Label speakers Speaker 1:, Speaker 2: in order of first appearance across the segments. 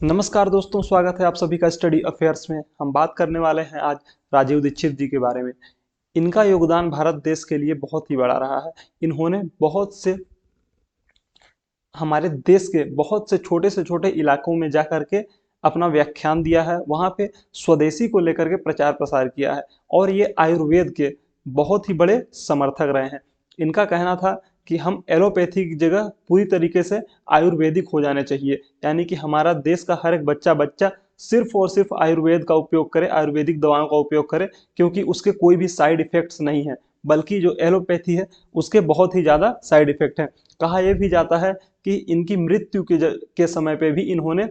Speaker 1: नमस्कार दोस्तों, स्वागत है आप सभी का स्टडी अफेयर्स में। हम बात करने वाले हैं आज राजीव दीक्षित जी के बारे में। इनका योगदान भारत देश के लिए बहुत ही बड़ा रहा है। इन्होंने बहुत से हमारे देश के बहुत से छोटे इलाकों में जा करके अपना व्याख्यान दिया है, वहाँ पे स्वदेशी को लेकर के प्रचार प्रसार किया है और ये आयुर्वेद के बहुत ही बड़े समर्थक रहे हैं। इनका कहना था कि हम एलोपैथी की जगह पूरी तरीके से आयुर्वेदिक हो जाने चाहिए, यानी कि हमारा देश का हर एक बच्चा बच्चा सिर्फ और सिर्फ आयुर्वेद का उपयोग करे, आयुर्वेदिक दवाओं का उपयोग करे, क्योंकि उसके कोई भी साइड इफेक्ट्स नहीं है, बल्कि जो एलोपैथी है उसके बहुत ही ज़्यादा साइड इफेक्ट हैं। कहा यह भी जाता है कि इनकी मृत्यु के समय पे भी इन्होंने,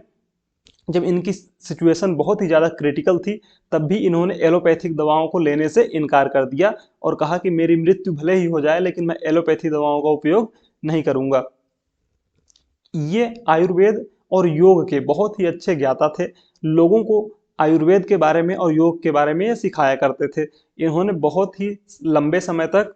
Speaker 1: जब इनकी सिचुएशन बहुत ही ज़्यादा क्रिटिकल थी, तब भी इन्होंने एलोपैथिक दवाओं को लेने से इनकार कर दिया और कहा कि मेरी मृत्यु भले ही हो जाए लेकिन मैं एलोपैथी दवाओं का उपयोग नहीं करूंगा। ये आयुर्वेद और योग के बहुत ही अच्छे ज्ञाता थे। लोगों को आयुर्वेद के बारे में और योग के बारे में ये सिखाया करते थे। इन्होंने बहुत ही लंबे समय तक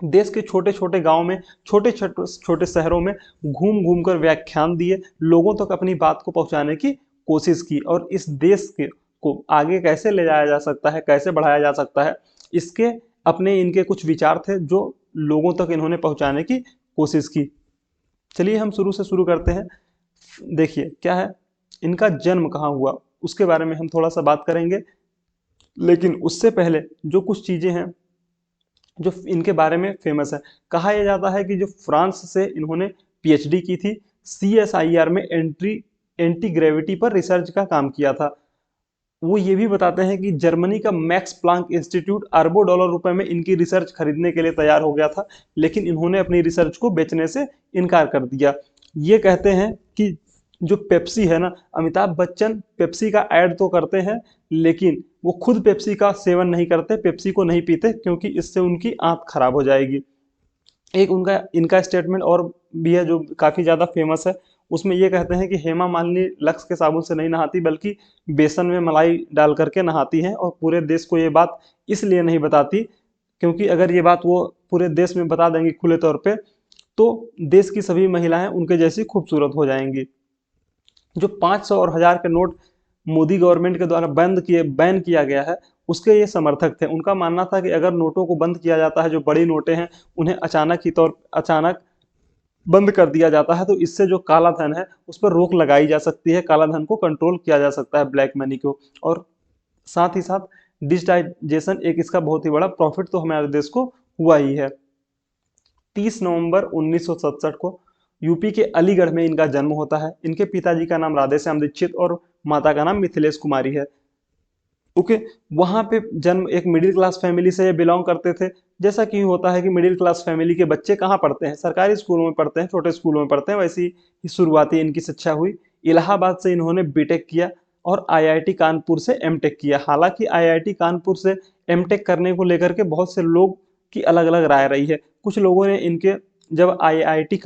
Speaker 1: देश के छोटे छोटे गांव में, छोटे छोटे शहरों में घूम घूम कर व्याख्यान दिए, लोगों तक अपनी बात को पहुंचाने की कोशिश की और इस देश के को आगे कैसे ले जाया जा सकता है, कैसे बढ़ाया जा सकता है, इसके अपने इनके कुछ विचार थे जो लोगों तक इन्होंने पहुंचाने की कोशिश की। चलिए हम शुरू से शुरू करते हैं। देखिए क्या है, इनका जन्म कहाँ हुआ उसके बारे में हम थोड़ा सा बात करेंगे, लेकिन उससे पहले जो कुछ चीज़ें हैं जो इनके बारे में फेमस है। कहा यह जाता है कि जो फ्रांस से इन्होंने पीएचडी की थी, सीएसआईआर में एंटी ग्रेविटी पर रिसर्च का काम किया था। वो ये भी बताते हैं कि जर्मनी का मैक्स प्लांक इंस्टीट्यूट अरबों डॉलर रुपए में इनकी रिसर्च खरीदने के लिए तैयार हो गया था, लेकिन इन्होंने अपनी रिसर्च को बेचने से इनकार कर दिया। ये कहते हैं कि जो पेप्सी है ना, अमिताभ बच्चन पेप्सी का ऐड तो करते हैं, लेकिन वो खुद पेप्सी का सेवन नहीं करते, पेप्सी को नहीं पीते, क्योंकि इससे उनकी आंत खराब हो जाएगी। एक उनका इनका स्टेटमेंट और भी है जो काफ़ी ज़्यादा फेमस है। उसमें ये कहते हैं कि हेमा मालिनी लक्स के साबुन से नहीं नहाती, बल्कि बेसन में मलाई डाल करके नहाती हैं, और पूरे देश को ये बात इसलिए नहीं बताती क्योंकि अगर ये बात वो पूरे देश में बता देंगी खुले तौर पे, तो देश की सभी महिलाएं उनके जैसी खूबसूरत हो जाएंगी। जो 500 और 1000 के नोट मोदी गवर्नमेंट के द्वारा बैन किया गया है, उसके ये समर्थक थे। उनका मानना था कि अगर नोटों को बंद किया जाता है, जो बड़ी नोटें हैं उन्हें अचानक बंद कर दिया जाता है, तो इससे जो काला धन है उस पर रोक लगाई जा सकती है, काला धन को कंट्रोल किया जा सकता है, ब्लैक मनी को। और साथ ही साथ डिजिटाइजेशन एक इसका बहुत ही बड़ा प्रॉफिट तो हमारे देश को हुआ ही है। 30 नवंबर 1967 को यूपी के अलीगढ़ में इनका जन्म होता है। इनके पिताजी का नाम राधेश्याम दीक्षित और माता का नाम मिथिलेश कुमारी है। ओके, वहाँ पे जन्म एक मिडिल क्लास फैमिली से ये बिलोंग करते थे। जैसा कि होता है कि मिडिल क्लास फैमिली के बच्चे कहाँ पढ़ते हैं, सरकारी स्कूलों में पढ़ते हैं, छोटे स्कूलों में पढ़ते हैं, वैसी ही शुरुआती इनकी शिक्षा हुई। इलाहाबाद से इन्होंने बीटेक किया और आईआईटी कानपुर से एमटेक किया। हालांकि आईआईटी कानपुर से एमटेक करने को लेकर के बहुत से लोग की अलग अलग राय रही है। कुछ लोगों ने इनके जब आईआईटी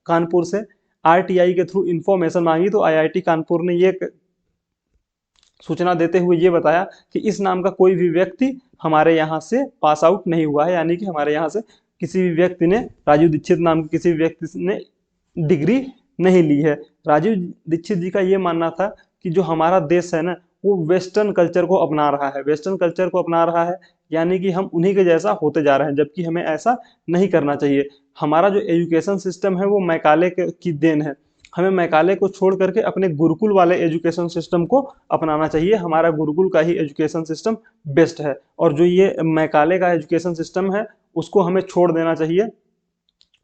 Speaker 1: कानपुर से आरटीआई के थ्रू इंफॉर्मेशन मांगी, तो आईआईटी कानपुर ने ये सूचना देते हुए ये बताया कि इस नाम का कोई भी व्यक्ति हमारे यहाँ से पास आउट नहीं हुआ है, यानी कि हमारे यहाँ से किसी भी व्यक्ति ने, राजीव दीक्षित नाम के किसी भी व्यक्ति ने डिग्री नहीं ली है। राजीव दीक्षित जी का ये मानना था कि जो हमारा देश है ना, वो वेस्टर्न कल्चर को अपना रहा है, वेस्टर्न कल्चर को अपना रहा है, यानी कि हम उन्हीं के जैसा होते जा रहे हैं, जबकि हमें ऐसा नहीं करना चाहिए। हमारा जो एजुकेशन सिस्टम है वो मैकाले की देन है। हमें मैकाले को छोड़ करके अपने गुरुकुल वाले एजुकेशन सिस्टम को अपनाना चाहिए। हमारा गुरुकुल का ही एजुकेशन सिस्टम बेस्ट है, और जो ये मैकाले का एजुकेशन सिस्टम है उसको हमें छोड़ देना चाहिए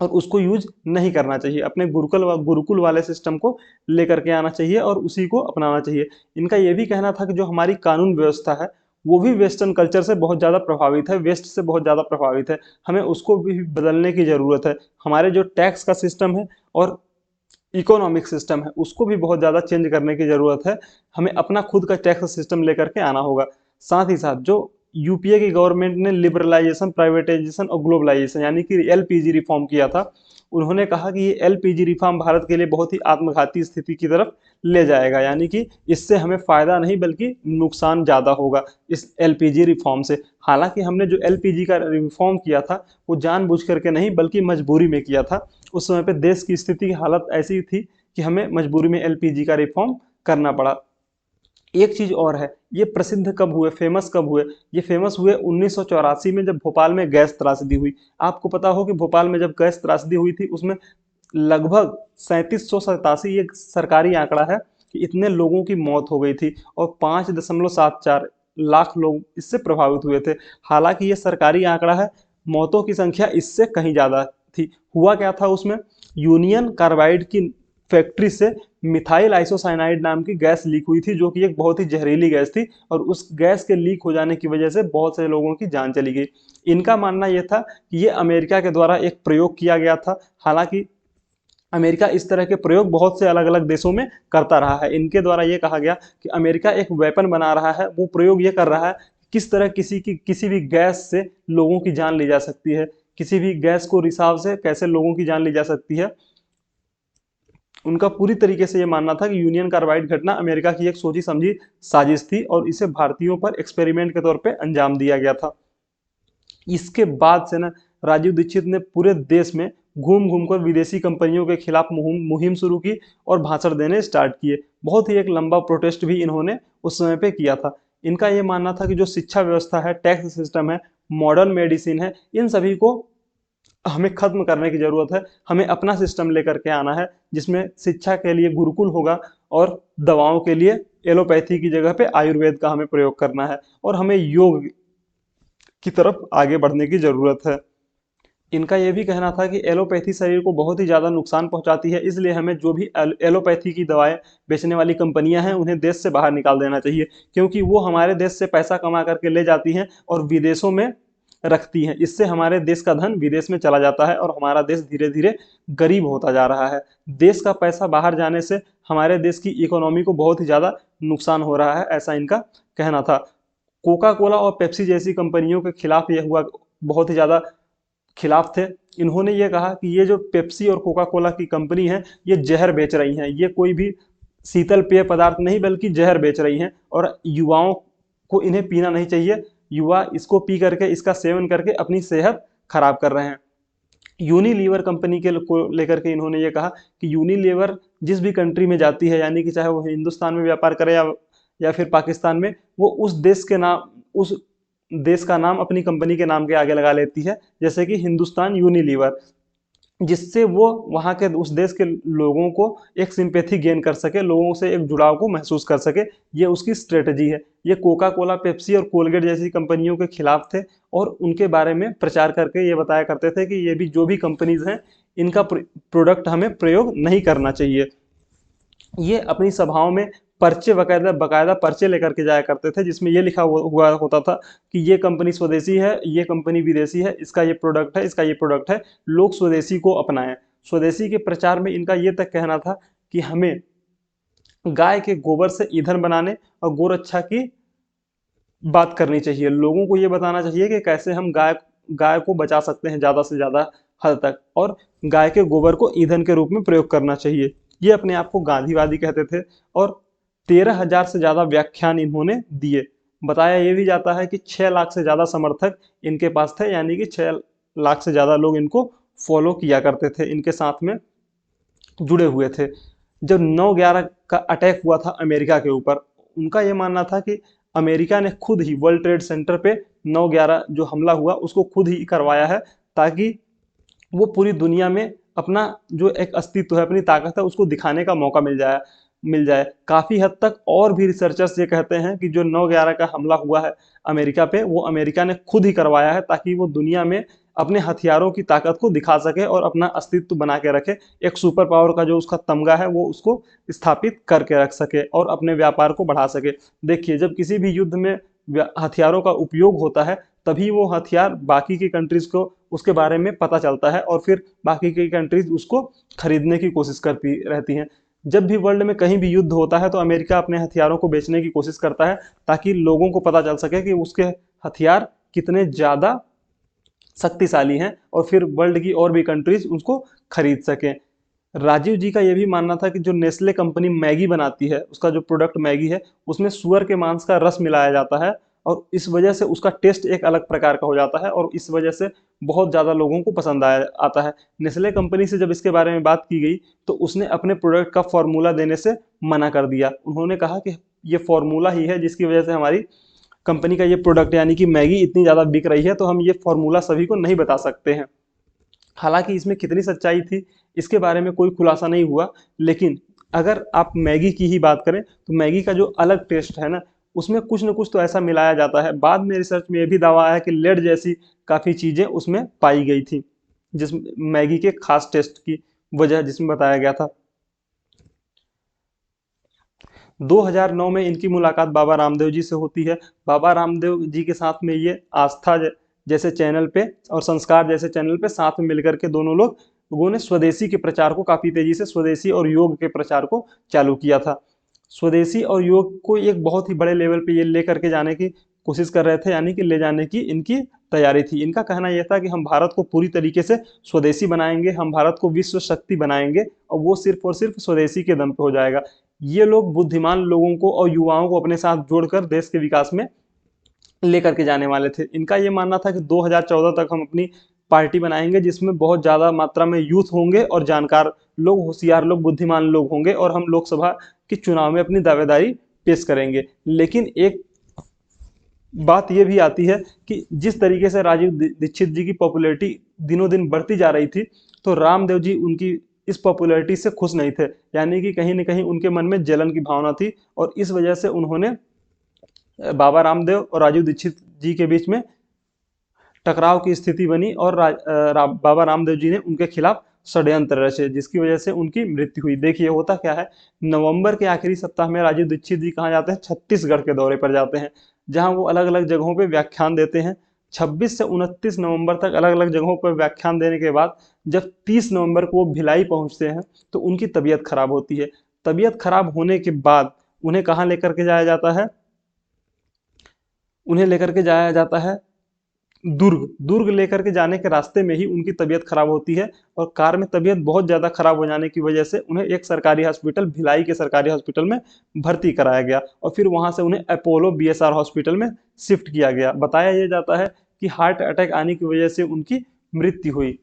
Speaker 1: और उसको यूज नहीं करना चाहिए। अपने गुरुकुल वाले सिस्टम को लेकर के आना चाहिए और उसी को अपनाना चाहिए। इनका ये भी कहना था कि जो हमारी कानून व्यवस्था है वो भी वेस्टर्न कल्चर से बहुत ज़्यादा प्रभावित है, वेस्ट से बहुत ज़्यादा प्रभावित है, हमें उसको भी बदलने की ज़रूरत है। हमारे जो टैक्स का सिस्टम है और इकोनॉमिक सिस्टम है उसको भी बहुत ज़्यादा चेंज करने की ज़रूरत है। हमें अपना खुद का टैक्स सिस्टम लेकर के आना होगा। साथ ही साथ जो यूपीए की गवर्नमेंट ने लिबरलाइजेशन, प्राइवेटाइजेशन और ग्लोबलाइजेशन यानी कि एलपीजी रिफॉर्म किया था, उन्होंने कहा कि ये एलपीजी रिफॉर्म भारत के लिए बहुत ही आत्मघाती स्थिति की तरफ ले जाएगा, यानी कि इससे हमें फ़ायदा नहीं बल्कि नुकसान ज़्यादा होगा इस एलपीजी रिफॉर्म से। हालांकि हमने जो एलपीजी का रिफॉर्म किया था वो जानबूझ करके नहीं बल्कि मजबूरी में किया था। उस समय पे देश की स्थिति की हालत ऐसी थी कि हमें मजबूरी में एलपीजी का रिफॉर्म करना पड़ा। एक चीज और है, ये प्रसिद्ध कब हुए, फेमस कब हुए? ये फेमस हुए 1984 में, जब भोपाल में गैस त्रासदी हुई। आपको पता हो कि भोपाल में जब गैस त्रासदी हुई थी, उसमें लगभग 3787, ये सरकारी आंकड़ा है, कि इतने लोगों की मौत हो गई थी और 5.74 लाख लोग इससे प्रभावित हुए थे। हालांकि ये सरकारी आंकड़ा है, मौतों की संख्या इससे कहीं ज्यादा थी। हुआ क्या था उसमें, यूनियन कार्बाइड की फैक्ट्री से मिथाइल आइसोसाइनाइड नाम की गैस लीक हुई थी, जो कि एक बहुत ही जहरीली गैस थी, और उस गैस के लीक हो जाने की वजह से बहुत से लोगों की जान चली गई। इनका मानना यह था कि ये अमेरिका के द्वारा एक प्रयोग किया गया था। हालांकि अमेरिका इस तरह के प्रयोग बहुत से अलग अलग देशों में करता रहा है। इनके द्वारा ये कहा गया कि अमेरिका एक वेपन बना रहा है, वो प्रयोग ये कर रहा है किस तरह किसी भी गैस से लोगों की जान ली जा सकती है, किसी भी गैस को रिसाव से कैसे लोगों की जान ली जा सकती है। उनका पूरी तरीके से ये मानना था कि यूनियन कार्बाइड घटना अमेरिका की एक सोची समझी साजिश थी और इसे भारतीयों पर एक्सपेरिमेंट के तौर पे अंजाम दिया गया था। इसके बाद से ना राजीव दीक्षित ने पूरे देश में घूम घूम कर विदेशी कंपनियों के खिलाफ मुहिम शुरू की और भाषण देने स्टार्ट किए। बहुत ही एक लंबा प्रोटेस्ट भी इन्होंने उस समय पे किया था। इनका ये मानना था कि जो शिक्षा व्यवस्था है, टैक्स सिस्टम है, मॉडर्न मेडिसिन है, इन सभी को हमें खत्म करने की जरूरत है। हमें अपना सिस्टम लेकर के आना है, जिसमें शिक्षा के लिए गुरुकुल होगा और दवाओं के लिए एलोपैथी की जगह पे आयुर्वेद का हमें प्रयोग करना है, और हमें योग की तरफ आगे बढ़ने की जरूरत है। इनका यह भी कहना था कि एलोपैथी शरीर को बहुत ही ज़्यादा नुकसान पहुंचाती है, इसलिए हमें जो भी एलोपैथी की दवाएं बेचने वाली कंपनियां हैं, उन्हें देश से बाहर निकाल देना चाहिए, क्योंकि वो हमारे देश से पैसा कमा करके ले जाती हैं और विदेशों में रखती हैं। इससे हमारे देश का धन विदेश में चला जाता है और हमारा देश धीरे धीरे गरीब होता जा रहा है। देश का पैसा बाहर जाने से हमारे देश की इकोनॉमी को बहुत ही ज़्यादा नुकसान हो रहा है, ऐसा इनका कहना था। कोका कोला और पेप्सी जैसी कंपनियों के खिलाफ यह हुआ, बहुत ही ज़्यादा खिलाफ थे। इन्होंने ये कहा कि ये जो पेप्सी और कोका कोला की कंपनी है, ये जहर बेच रही हैं, ये कोई भी शीतल पेय पदार्थ नहीं बल्कि जहर बेच रही हैं, और युवाओं को इन्हें पीना नहीं चाहिए। युवा इसको पी करके, इसका सेवन करके अपनी सेहत खराब कर रहे हैं। यूनिलीवर कंपनी के को लेकर के इन्होंने ये कहा कि यूनिलीवर जिस भी कंट्री में जाती है, यानी कि चाहे वो हिंदुस्तान में व्यापार करे या फिर पाकिस्तान में, वो उस देश का नाम अपनी कंपनी के नाम के आगे लगा लेती है, जैसे कि हिंदुस्तान यूनिलीवर, जिससे वो वहाँ के उस देश के लोगों को एक सिंपैथी गेन कर सके, लोगों से एक जुड़ाव को महसूस कर सके। ये उसकी स्ट्रेटजी है। ये कोका कोला, पेप्सी और कोलगेट जैसी कंपनियों के खिलाफ थे और उनके बारे में प्रचार करके ये बताया करते थे कि ये भी जो भी कंपनीज हैं, इनका प्रोडक्ट हमें प्रयोग नहीं करना चाहिए। ये अपनी सभाओं में पर्चे बकायदा पर्चे लेकर के जाया करते थे, जिसमें ये लिखा हुआ होता था कि ये कंपनी स्वदेशी है, ये कंपनी विदेशी है, इसका ये प्रोडक्ट है, इसका ये प्रोडक्ट है, लोग स्वदेशी को अपनाएं। स्वदेशी के प्रचार में इनका ये तक कहना था कि हमें गाय के गोबर से ईंधन बनाने और गोरक्षा की बात करनी चाहिए। लोगों को ये बताना चाहिए कि कैसे हम गाय को बचा सकते हैं ज़्यादा से ज़्यादा हद तक, और गाय के गोबर को ईंधन के रूप में प्रयोग करना चाहिए। ये अपने आप को गांधीवादी कहते थे और 13,000 से ज़्यादा व्याख्यान इन्होंने दिए। बताया ये भी जाता है कि 6 लाख से ज़्यादा समर्थक इनके पास थे, यानी कि 6 लाख से ज़्यादा लोग इनको फॉलो किया करते थे, इनके साथ में जुड़े हुए थे। जब 9/11 का अटैक हुआ था अमेरिका के ऊपर, उनका ये मानना था कि अमेरिका ने खुद ही वर्ल्ड ट्रेड सेंटर पे 9/11 जो हमला हुआ उसको खुद ही करवाया है, ताकि वो पूरी दुनिया में अपना जो एक अस्तित्व है, अपनी ताकत है, उसको दिखाने का मौका मिल जाए। काफ़ी हद तक और भी रिसर्चर्स ये कहते हैं कि जो 9/11 का हमला हुआ है अमेरिका पे, वो अमेरिका ने खुद ही करवाया है, ताकि वो दुनिया में अपने हथियारों की ताकत को दिखा सके और अपना अस्तित्व बना के रखे। एक सुपर पावर का जो उसका तमगा है, वो उसको स्थापित करके रख सके और अपने व्यापार को बढ़ा सके। देखिए, जब किसी भी युद्ध में हथियारों का उपयोग होता है, तभी वो हथियार बाकी की कंट्रीज को उसके बारे में पता चलता है और फिर बाकी की कंट्रीज उसको खरीदने की कोशिश करती रहती हैं। जब भी वर्ल्ड में कहीं भी युद्ध होता है, तो अमेरिका अपने हथियारों को बेचने की कोशिश करता है, ताकि लोगों को पता चल सके कि उसके हथियार कितने ज़्यादा शक्तिशाली हैं और फिर वर्ल्ड की और भी कंट्रीज उसको खरीद सकें। राजीव जी का यह भी मानना था कि जो नेस्ले कंपनी मैगी बनाती है, उसका जो प्रोडक्ट मैगी है, उसमें सुअर के मांस का रस मिलाया जाता है और इस वजह से उसका टेस्ट एक अलग प्रकार का हो जाता है और इस वजह से बहुत ज़्यादा लोगों को पसंद आता है। नेस्ले कंपनी से जब इसके बारे में बात की गई तो उसने अपने प्रोडक्ट का फॉर्मूला देने से मना कर दिया। उन्होंने कहा कि ये फॉर्मूला ही है जिसकी वजह से हमारी कंपनी का ये प्रोडक्ट यानी कि मैगी इतनी ज़्यादा बिक रही है, तो हम ये फॉर्मूला सभी को नहीं बता सकते हैं। हालांकि इसमें कितनी सच्चाई थी इसके बारे में कोई खुलासा नहीं हुआ, लेकिन अगर आप मैगी की ही बात करें तो मैगी का जो अलग टेस्ट है ना, उसमें कुछ न कुछ तो ऐसा मिलाया जाता है। बाद में रिसर्च में यह भी दावा आया कि लेड जैसी काफ़ी चीज़ें उसमें पाई गई थी, जिस मैगी के खास टेस्ट की वजह जिसमें बताया गया था। 2009 में इनकी मुलाकात बाबा रामदेव जी से होती है। बाबा रामदेव जी के साथ में ये आस्था जैसे चैनल पे और संस्कार जैसे चैनल पे साथ में मिलकर के लोगों ने स्वदेशी के प्रचार को काफ़ी तेजी से, स्वदेशी और योग के प्रचार को चालू किया था। स्वदेशी और योग को एक बहुत ही बड़े लेवल पे ये लेकर के जाने की कोशिश कर रहे थे, यानी कि ले जाने की इनकी तैयारी थी। इनका कहना यह था कि हम भारत को पूरी तरीके से स्वदेशी बनाएंगे, हम भारत को विश्व शक्ति बनाएंगे और वो सिर्फ और सिर्फ स्वदेशी के दम पे हो जाएगा। ये लोग बुद्धिमान लोगों को और युवाओं को अपने साथ जोड़कर देश के विकास में लेकर के जाने वाले थे। इनका ये मानना था कि 2014 तक हम अपनी पार्टी बनाएंगे जिसमें बहुत ज़्यादा मात्रा में यूथ होंगे और जानकार लोग, होशियार लोग, बुद्धिमान लोग होंगे और हम लोकसभा के चुनाव में अपनी दावेदारी पेश करेंगे। लेकिन एक बात यह भी आती है कि जिस तरीके से राजीव दीक्षित जी की पॉपुलैरिटी दिनों दिन बढ़ती जा रही थी, तो रामदेव जी उनकी इस पॉपुलैरिटी से खुश नहीं थे, यानी कि कहीं न कहीं उनके मन में जलन की भावना थी और इस वजह से उन्होंने बाबा रामदेव और राजीव दीक्षित जी के बीच में टकराव की स्थिति बनी और बाबा रामदेव जी ने उनके खिलाफ षड्यंत्र रचे, जिसकी वजह से उनकी मृत्यु हुई। देखिए होता क्या है, नवंबर के आखिरी सप्ताह में राजीव दीक्षित जी कहाँ जाते हैं, छत्तीसगढ़ के दौरे पर जाते हैं, जहां वो अलग अलग जगहों पे व्याख्यान देते हैं। 26 से 29 नवंबर तक अलग अलग जगहों पर व्याख्यान देने के बाद जब 30 नवंबर को वो भिलाई पहुंचते हैं तो उनकी तबीयत खराब होती है। तबीयत खराब होने के बाद उन्हें कहाँ लेकर के जाया जाता है, उन्हें लेकर के जाया जाता है दुर्ग लेकर के जाने के रास्ते में ही उनकी तबीयत खराब होती है और कार में तबीयत बहुत ज़्यादा खराब हो जाने की वजह से उन्हें एक सरकारी हॉस्पिटल, भिलाई के सरकारी हॉस्पिटल में भर्ती कराया गया और फिर वहां से उन्हें अपोलो बीएसआर हॉस्पिटल में शिफ्ट किया गया। बताया यह जाता है कि हार्ट अटैक आने की वजह से उनकी मृत्यु हुई,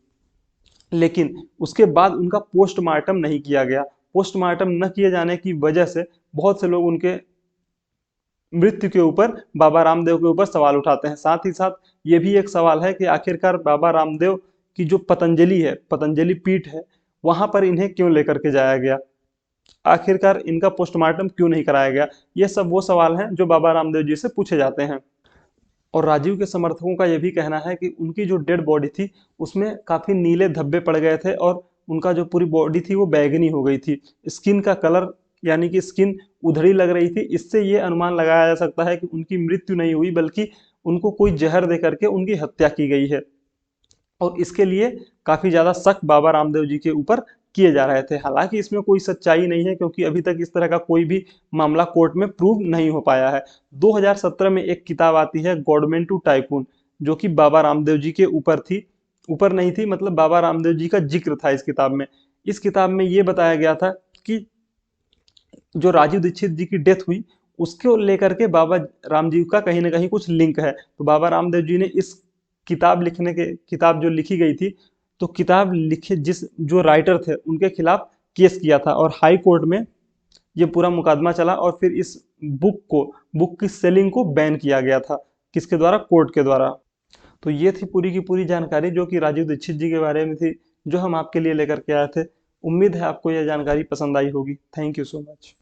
Speaker 1: लेकिन उसके बाद उनका पोस्टमार्टम नहीं किया गया। पोस्टमार्टम न किए जाने की वजह से बहुत से लोग उनके मृत्यु के ऊपर, बाबा रामदेव के ऊपर सवाल उठाते हैं। साथ ही साथ ये भी एक सवाल है कि आखिरकार बाबा रामदेव की जो पतंजलि है, पतंजलि पीठ है, वहां पर इन्हें क्यों लेकर के जाया गया, आखिरकार इनका पोस्टमार्टम क्यों नहीं कराया गया। ये सब वो सवाल हैं जो बाबा रामदेव जी से पूछे जाते हैं। और राजीव के समर्थकों का यह भी कहना है कि उनकी जो डेड बॉडी थी उसमें काफ़ी नीले धब्बे पड़ गए थे और उनका जो पूरी बॉडी थी वो बैगनी हो गई थी। स्किन का कलर यानी कि स्किन उधड़ी लग रही थी। इससे ये अनुमान लगाया जा सकता है कि उनकी मृत्यु नहीं हुई बल्कि उनको कोई जहर दे करके उनकी हत्या की गई है और इसके लिए काफ़ी ज़्यादा शक बाबा रामदेव जी के ऊपर किए जा रहे थे। हालांकि इसमें कोई सच्चाई नहीं है क्योंकि अभी तक इस तरह का कोई भी मामला कोर्ट में प्रूव नहीं हो पाया है। 2017 में एक किताब आती है गवर्नमेंट टू टाइकून, जो कि बाबा रामदेव जी के ऊपर थी, ऊपर नहीं थी, मतलब बाबा रामदेव जी का जिक्र था इस किताब में। इस किताब में ये बताया गया था कि जो राजीव दीक्षित जी की डेथ हुई उसको लेकर के बाबा रामदेव का कहीं ना कहीं कुछ लिंक है। तो बाबा रामदेव जी ने इस किताब जो लिखी गई थी, तो किताब लिखे जिस जो राइटर थे उनके खिलाफ केस किया था और हाई कोर्ट में ये पूरा मुकदमा चला और फिर इस बुक की सेलिंग को बैन किया गया था। किसके द्वारा? कोर्ट के द्वारा। तो ये थी पूरी की पूरी जानकारी जो कि राजीव दीक्षित जी के बारे में थी, जो हम आपके लिए लेकर के आए थे। उम्मीद है आपको यह जानकारी पसंद आई होगी। Thank you so much.